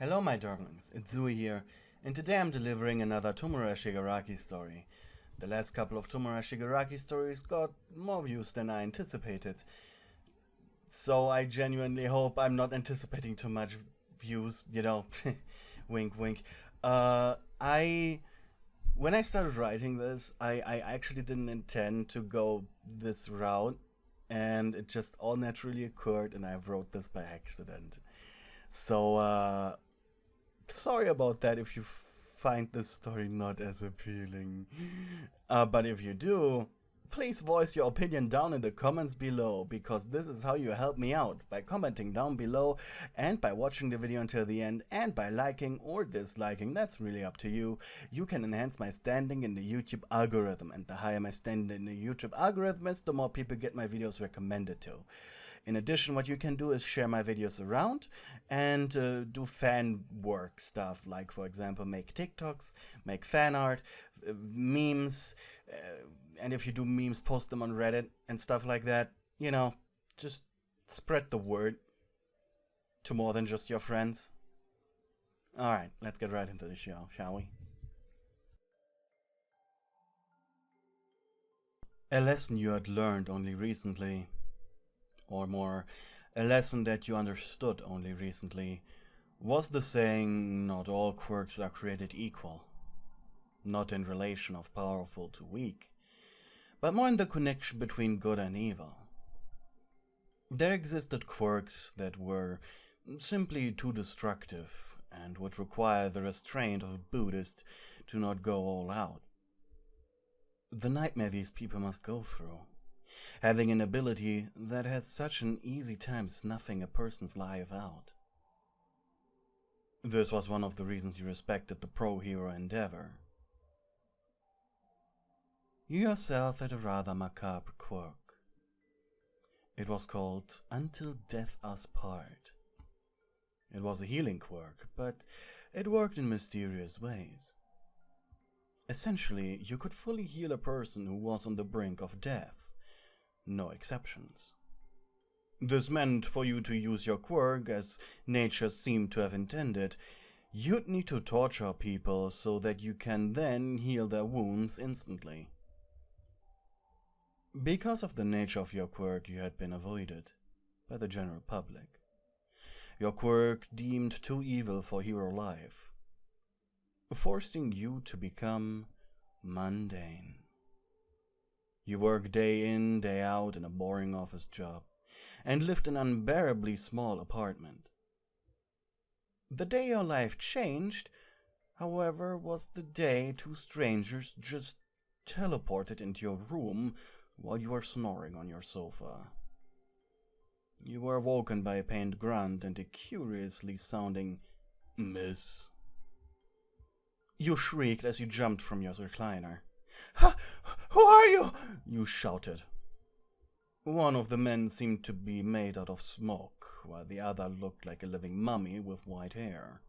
Hello my darlings, it's Zui here, and today I'm delivering another Tomura Shigaraki story. The last couple of Tomura Shigaraki stories got more views than I anticipated, so I genuinely hope I'm not anticipating too much views, you know, wink wink. When I started writing this, I actually didn't intend to go this route, and it just all naturally occurred and I wrote this by accident. So, sorry about that if you find this story not as appealing. But if you do, please voice your opinion down in the comments below, because this is how you help me out, by commenting down below and by watching the video until the end and by liking or disliking. That's really up to you. You can enhance my standing in the YouTube algorithm, and the higher my standing in the YouTube algorithm is, the more people get my videos recommended to. In addition, what you can do is share my videos around and do fan work stuff, like for example make TikToks, make fan art, memes, and if you do memes, post them on Reddit and stuff like that. You know, just spread the word to more than just your friends. Alright, let's get right into the show, shall we? A lesson you had learned only recently. Or more, a lesson that you understood only recently, was the saying, not all quirks are created equal. Not in relation of powerful to weak, but more in the connection between good and evil. There existed quirks that were simply too destructive and would require the restraint of a Buddhist to not go all out. The nightmare these people must go through, having an ability that has such an easy time snuffing a person's life out. This was one of the reasons you respected the pro-hero endeavor. You yourself had a rather macabre quirk. It was called Until Death Us Part. It was a healing quirk, but it worked in mysterious ways. Essentially, you could fully heal a person who was on the brink of death. No exceptions. This meant for you to use your quirk as nature seemed to have intended, you'd need to torture people so that you can then heal their wounds instantly. Because of the nature of your quirk, you had been avoided by the general public. Your quirk deemed too evil for hero life, forcing you to become mundane. You work day in, day out in a boring office job, and lived in an unbearably small apartment. The day your life changed, however, was the day two strangers just teleported into your room while you were snoring on your sofa. You were woken by a pained grunt and a curiously sounding "Miss." You shrieked as you jumped from your recliner. "Ha! Who are you?" you shouted. One of the men seemed to be made out of smoke, while the other looked like a living mummy with white hair.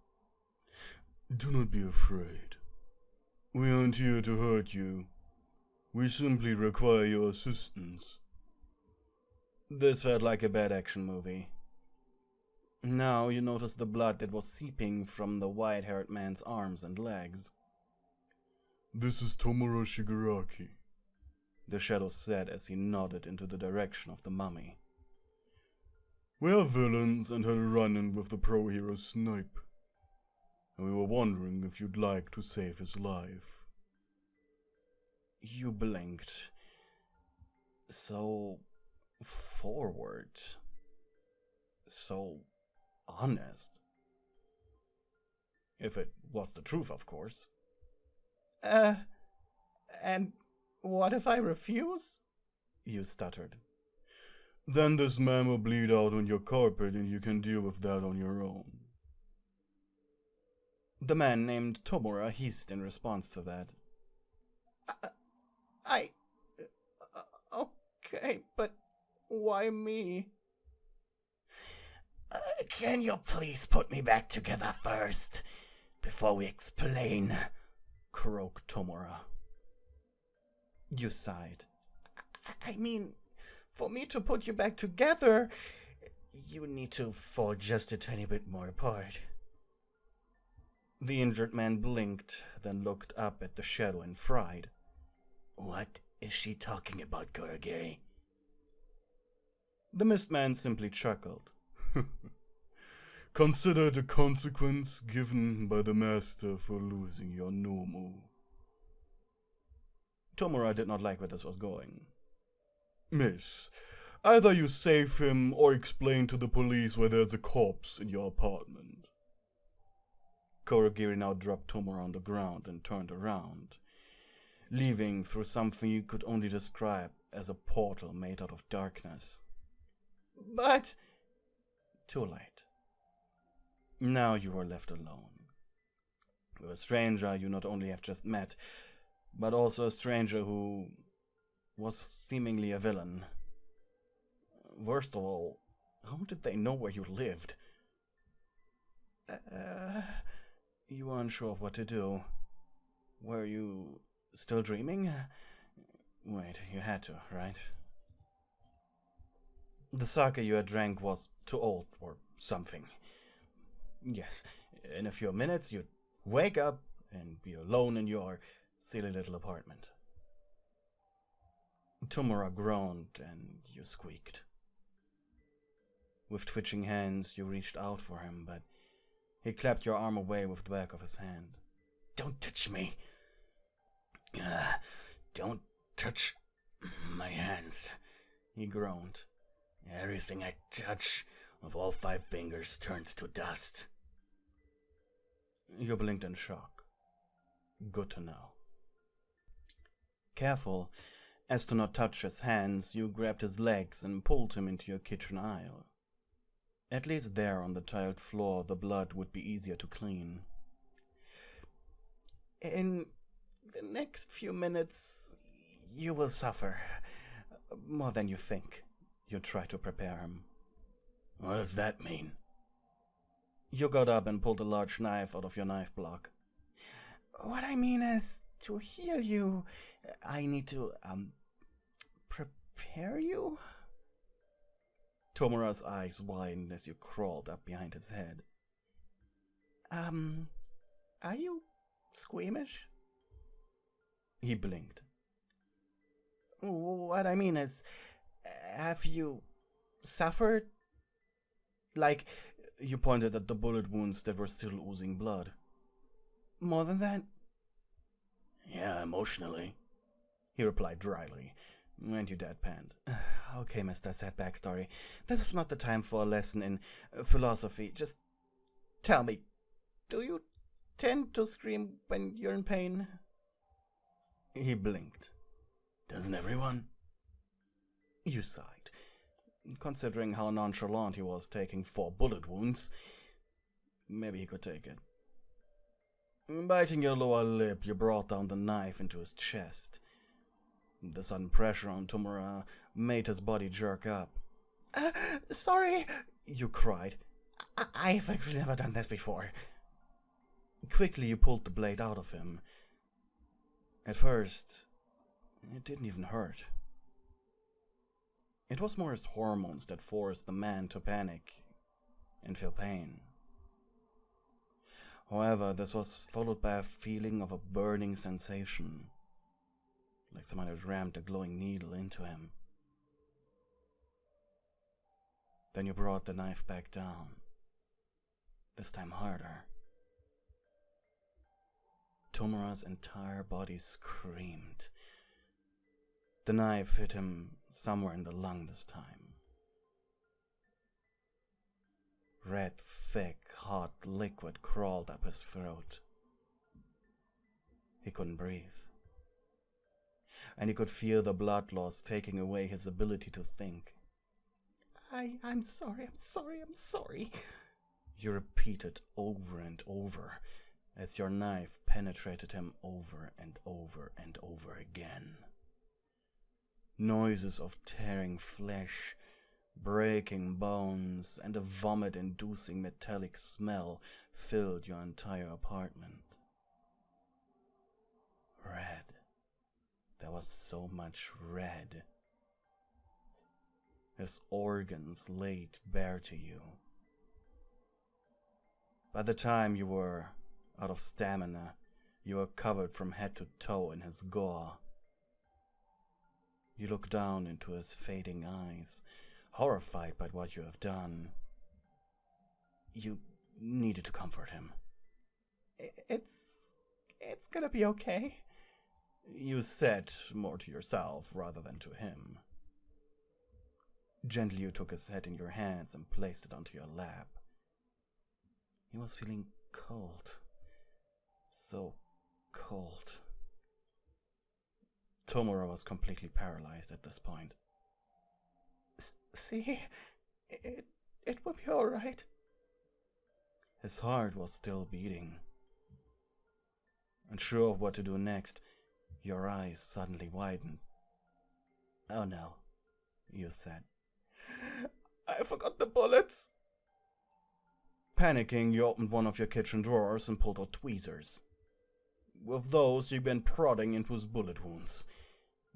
"Do not be afraid. We aren't here to hurt you. We simply require your assistance." This felt like a bad action movie. Now you noticed the blood that was seeping from the white-haired man's arms and legs. "This is Tomura Shigaraki," the shadow said as he nodded into the direction of the mummy. "We are villains and had a run-in with the pro-hero Snipe, and we were wondering if you'd like to save his life." You blinked. So forward. So honest. If it was the truth, of course. And what if I refuse?" you stuttered. "Then this man will bleed out on your carpet and you can deal with that on your own." The man named Tomura hissed in response to that. Okay, but why me?" "Can you please put me back together first, before we explain?" croaked Tomura. You sighed. I mean, for me to put you back together, you need to fall just a tiny bit more apart." The injured man blinked, then looked up at the shadow in fright. What is she talking about, Kurogiri? The mist man simply chuckled. Consider the consequence given by the master for losing your Nomu. Tomura did not like where this was going. Miss, either you save him or explain to the police why there's a corpse in your apartment. Kurogiri now dropped Tomura on the ground and turned around, leaving through something you could only describe as a portal made out of darkness. But too late. Now you are left alone. With a stranger you not only have just met, but also a stranger who was seemingly a villain. Worst of all, how did they know where you lived? You were unsure of what to do. Were you still dreaming? Wait, you had to, right? The sake you had drank was too old or something. Yes, in a few minutes you'd wake up and be alone in your silly little apartment. Tomura groaned and you squeaked. With twitching hands you reached out for him, but he clapped your arm away with the back of his hand. Don't touch me. Don't touch my hands, he groaned. Everything I touch with all 5 fingers turns to dust. You blinked in shock. Good to know. Careful as to not touch his hands, you grabbed his legs and pulled him into your kitchen aisle. At least there on the tiled floor the blood would be easier to clean. In the next few minutes you will suffer. More than you think. You tried to prepare him. What does that mean? You got up and pulled a large knife out of your knife block. What I mean is, to heal you, I need to, prepare you? Tomura's eyes widened as you crawled up behind his head. Are you squeamish? He blinked. What I mean is, have you suffered? Like, you pointed at the bullet wounds that were still oozing blood. More than that? Yeah, emotionally, he replied dryly, and you deadpanned. Okay, Mr. Sad Backstory, this is not the time for a lesson in philosophy. Just tell me, do you tend to scream when you're in pain? He blinked. Doesn't everyone? You sighed. Considering how nonchalant he was taking 4 bullet wounds, maybe he could take it. Biting your lower lip, you brought down the knife into his chest. The sudden pressure on Tomura made his body jerk up. Sorry, you cried. I've actually never done this before. Quickly you pulled the blade out of him. At first, it didn't even hurt. It was more his hormones that forced the man to panic and feel pain. However, this was followed by a feeling of a burning sensation, like someone had rammed a glowing needle into him. Then you brought the knife back down, this time harder. Tomura's entire body screamed. The knife hit him somewhere in the lung this time. Red, thick, hot liquid crawled up his throat. He couldn't breathe. And he could feel the blood loss taking away his ability to think. I'm sorry. You repeated over and over as your knife penetrated him over and over and over again. Noises of tearing flesh, breaking bones, and a vomit-inducing metallic smell filled your entire apartment. Red. There was so much red. His organs laid bare to you. By the time you were Out of stamina, you are covered from head to toe in his gore. You look down into his fading eyes, horrified by what you have done. You needed to comfort him. It's gonna be okay. You said, more to yourself rather than to him. Gently you took his head in your hands and placed it onto your lap. He was feeling cold. So cold. Tomura was completely paralyzed at this point. See? It will be alright. His heart was still beating. Unsure of what to do next, your eyes suddenly widened. "Oh no," you said. "I forgot the bullets." Panicking, you opened one of your kitchen drawers and pulled out tweezers. With those, you began prodding into his bullet wounds.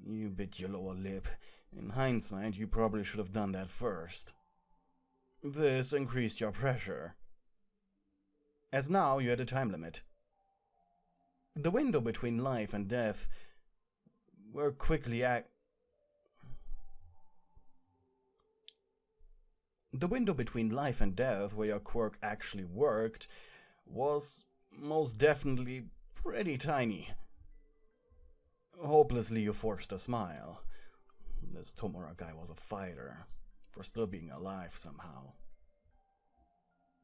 You bit your lower lip. In hindsight, you probably should have done that first. This increased your pressure. As now, you had a time limit. The window between life and death were quickly The window between life and death where your quirk actually worked was most definitely pretty tiny. Hopelessly, you forced a smile. This Tomura guy was a fighter, for still being alive somehow.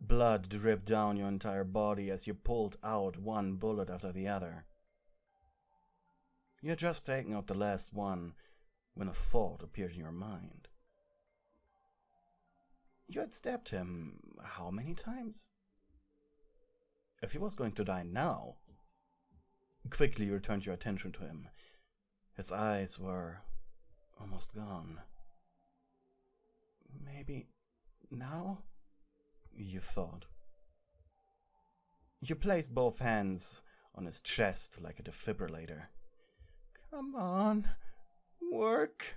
Blood dripped down your entire body as you pulled out one bullet after the other. You had just taken out the last one when a thought appeared in your mind. You had stabbed him how many times? If he was going to die now... Quickly you turned your attention to him. His eyes were almost gone. Maybe now? You thought. You placed both hands on his chest like a defibrillator. "Come on, work."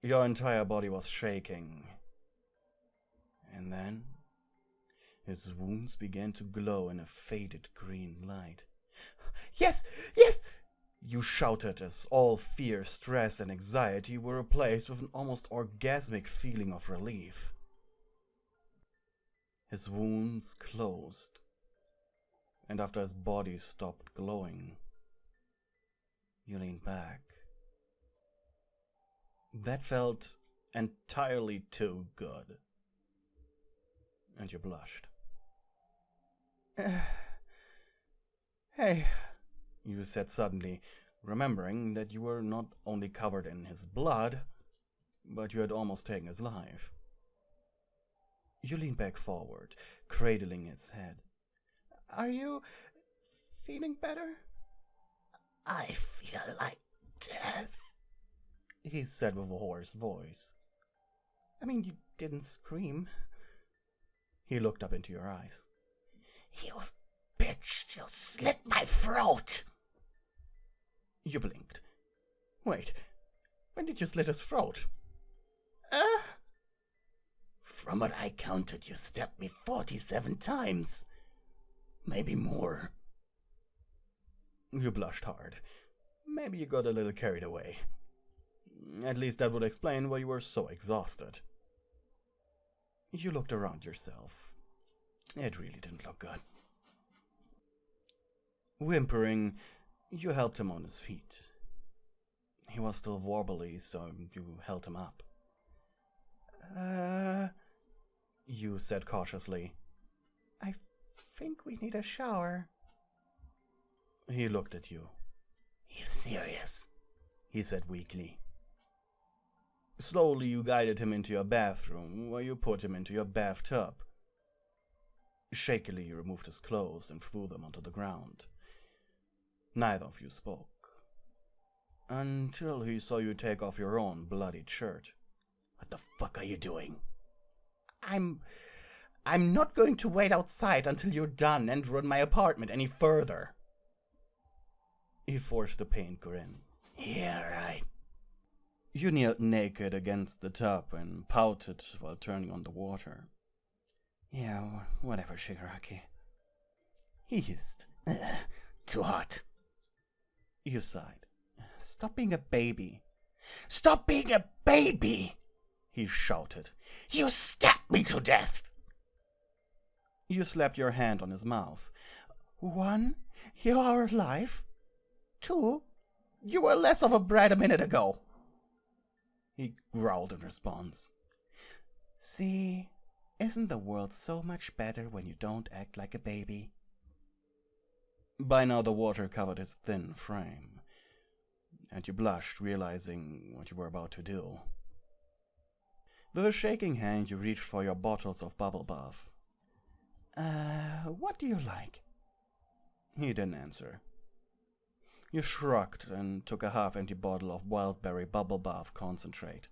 Your entire body was shaking. And then, his wounds began to glow in a faded green light. "Yes, yes!" You shouted as all fear, stress, and anxiety were replaced with an almost orgasmic feeling of relief. His wounds closed, and after his body stopped glowing, you leaned back. That felt entirely too good. And you blushed. Hey, you said suddenly, remembering that you were not only covered in his blood, but you had almost taken his life. You leaned back forward, cradling his head. "Are you feeling better?" I feel like death, he said with a hoarse voice. I mean, you didn't scream. He looked up into your eyes. "You bitch, you'll slit my throat." You blinked. Wait, when did you slit his throat? From what I counted, you stabbed me 47 times. Maybe more. You blushed hard. Maybe you got a little carried away. At least that would explain why you were so exhausted. You looked around yourself. It really didn't look good. Whimpering, you helped him on his feet. He was still wobbly, so you held him up. You said cautiously. "I think we need a shower." He looked at you. You serious? He said weakly. Slowly you guided him into your bathroom, where you put him into your bathtub. Shakily you removed his clothes and threw them onto the ground. Neither of you spoke. Until he saw you take off your own bloodied shirt. What the fuck are you doing? I'm not going to wait outside until you're done and ruin my apartment any further. He forced a pained grin. Yeah, right. You kneeled naked against the tub and pouted while turning on the water. Yeah, whatever, Shigaraki. He hissed. Too hot. You sighed. Stop being a baby. Stop being a baby! He shouted. You stabbed me to death! You slapped your hand on his mouth. 1, you are alive. 2, you were less of a brat a minute ago. He growled in response. See, isn't the world so much better when you don't act like a baby? By now the water covered his thin frame, and you blushed, realizing what you were about to do. With a shaking hand, you reached for your bottles of bubble bath. What do you like? He didn't answer. You shrugged and took a half-empty bottle of wildberry bubble bath concentrate.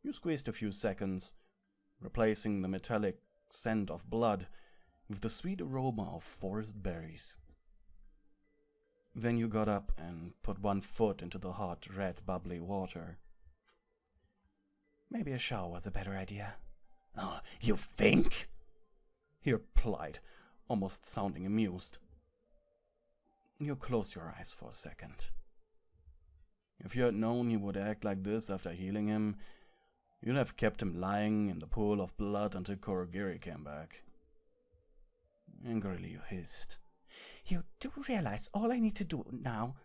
You squeezed a few seconds, replacing the metallic scent of blood with the sweet aroma of forest berries. Then you got up and put one foot into the hot, red, bubbly water. Maybe a shower was a better idea. Oh, you think? He replied, almost sounding amused. You closed your eyes for a second. If you had known he would act like this after healing him, you'd have kept him lying in the pool of blood until Kurogiri came back. Angrily you hissed. You do realize all I need to do now...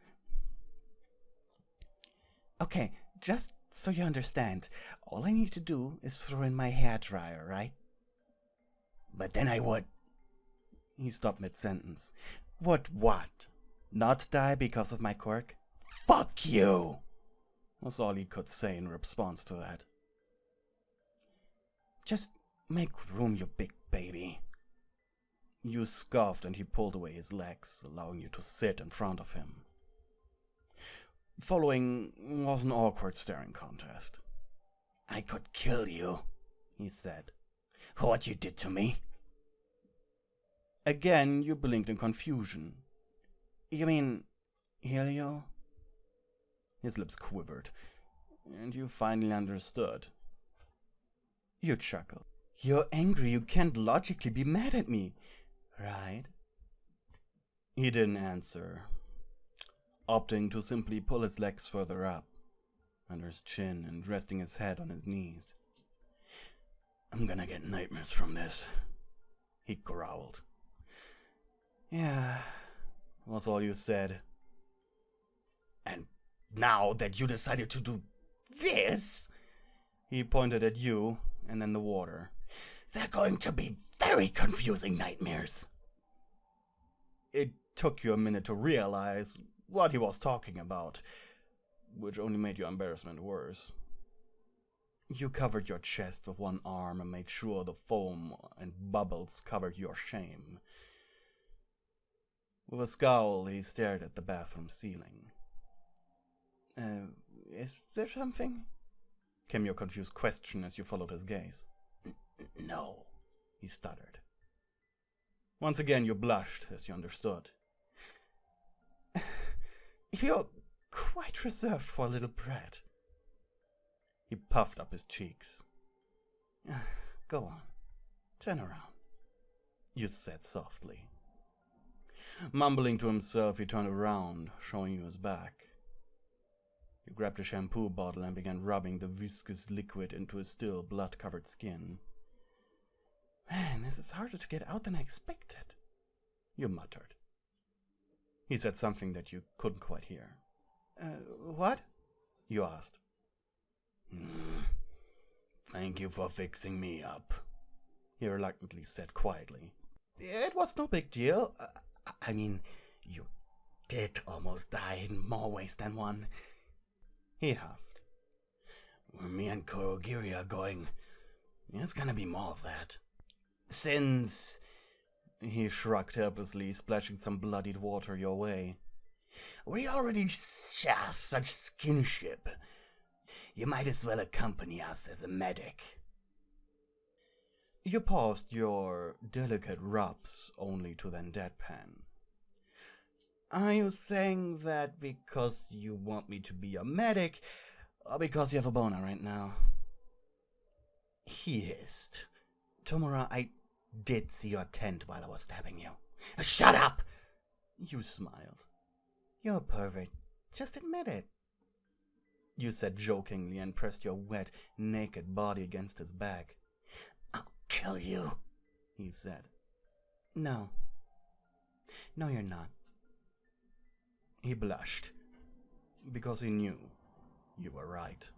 Okay, just so you understand, all I need to do is throw in my hairdryer, right? But then I would... He stopped mid-sentence. Would what? Not die because of my quirk? Fuck you! Was all he could say in response to that. Just make room, you big baby. You scoffed and he pulled away his legs, allowing you to sit in front of him. Following was an awkward staring contest. I could kill you, he said. For what you did to me. Again, you blinked in confusion. You mean, heal you? His lips quivered, and you finally understood. You chuckled. You're angry, you can't logically be mad at me, right? He didn't answer, opting to simply pull his legs further up, under his chin and resting his head on his knees. I'm gonna get nightmares from this, he growled. Yeah, was all you said. And now that you decided to do this, he pointed at you and then the water. They're going to be very confusing nightmares. It took you a minute to realize what he was talking about, which only made your embarrassment worse. You covered your chest with one arm and made sure the foam and bubbles covered your shame. With a scowl, he stared at the bathroom ceiling. Is there something? Came your confused question as you followed his gaze. No, he stuttered. Once again you blushed as you understood. You're quite reserved for a little brat. He puffed up his cheeks. Go on, turn around, you said softly. Mumbling to himself, he turned around, showing you his back. You grabbed a shampoo bottle and began rubbing the viscous liquid into his still blood-covered skin. Man, this is harder to get out than I expected, you muttered. He said something that you couldn't quite hear. What? You asked. Thank you for fixing me up, he reluctantly said quietly. It was no big deal. I mean, you did almost die in more ways than one. He huffed. Where me and Kurogiri are going, it's gonna be more of that. Since... He shrugged helplessly, splashing some bloodied water your way. We already share such skinship. You might as well accompany us as a medic. You paused your delicate rubs only to then deadpan. Are you saying that because you want me to be a medic, or because you have a boner right now? He hissed. Tomura, I did see your tent while I was stabbing you. Shut up! You smiled. You're a pervert. Just admit it. You said jokingly and pressed your wet, naked body against his back. I'll kill you, he said. No. No, you're not. He blushed, because he knew you were right.